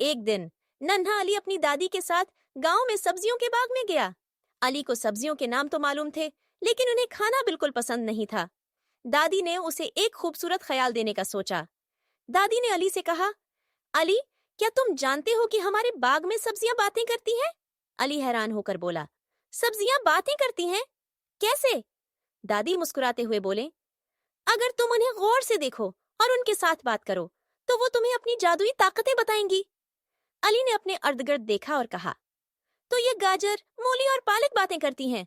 एक दिन नन्हा अली अपनी दादी के साथ गांव में सब्जियों के बाग में गया। अली को सब्जियों के नाम तो मालूम थे, लेकिन उन्हें खाना बिल्कुल पसंद नहीं था। दादी ने उसे एक खूबसूरत ख्याल देने का सोचा। दादी ने अली से कहा, अली, क्या तुम जानते हो कि हमारे बाग में सब्जियां बातें करती हैं? अली हैरान होकर बोला, सब्जियां बातें करती हैं? कैसे? दादी मुस्कुराते हुए बोले, अगर तुम उन्हें गौर से देखो और उनके साथ बात करो, तो वो तुम्हें अपनी जादुई ताकतें बताएंगी। अली ने अपने इर्द-गिर्द देखा और कहा, तो ये गाजर, मूली और पालक बातें करती हैं।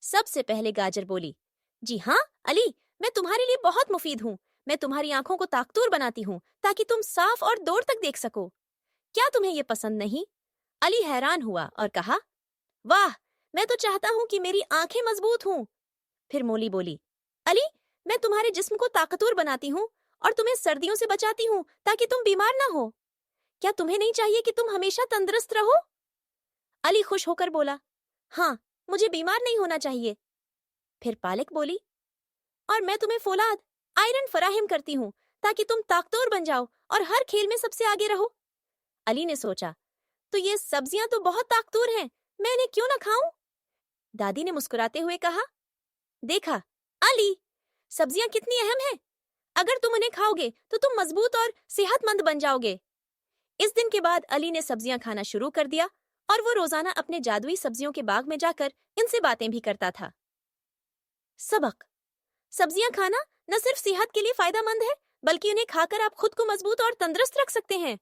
सबसे पहले गाजर बोली, जी हाँ अली, मैं तुम्हारे लिए बहुत मुफीद हूँ। मैं तुम्हारी आंखों को ताकतूर बनाती हूँ ताकि तुम साफ और दूर तक देख सको। क्या तुम्हें ये पसंद नहीं? अली हैरान हुआ और कहा, वाह, मैं तो चाहता हूँ कि मेरी आंखें मजबूत हों। फिर मूली बोली, अली, मैं तुम्हारे जिस्म को ताकतवर बनाती हूँ और तुम्हें सर्दियों से बचाती हूँ ताकि तुम बीमार ना हो। क्या तुम्हें नहीं चाहिए कि तुम हमेशा तंदुरुस्त रहो? अली खुश होकर बोला, हाँ, मुझे बीमार नहीं होना चाहिए। फिर पालक बोली, और मैं तुम्हें फौलाद, आयरन फराहम करती हूँ ताकि तुम ताकतवर बन जाओ और हर खेल में सबसे आगे रहो। अली ने सोचा, तो ये सब्जियां तो बहुत ताकतवर हैं, मैं इन्हें क्यों ना खाऊं? दादी ने मुस्कुराते हुए कहा, देखा अली, सब्जियां कितनी अहम हैं। अगर तुम उन्हें खाओगे तो तुम मजबूत और सेहतमंद बन जाओगे। इस दिन के बाद अली ने सब्जियां खाना शुरू कर दिया और वो रोजाना अपने जादुई सब्जियों के बाग में जाकर इनसे बातें भी करता था। सबक: सब्जियां खाना न सिर्फ सेहत के लिए फायदेमंद है, बल्कि उन्हें खाकर आप खुद को मजबूत और तंदुरुस्त रख सकते हैं।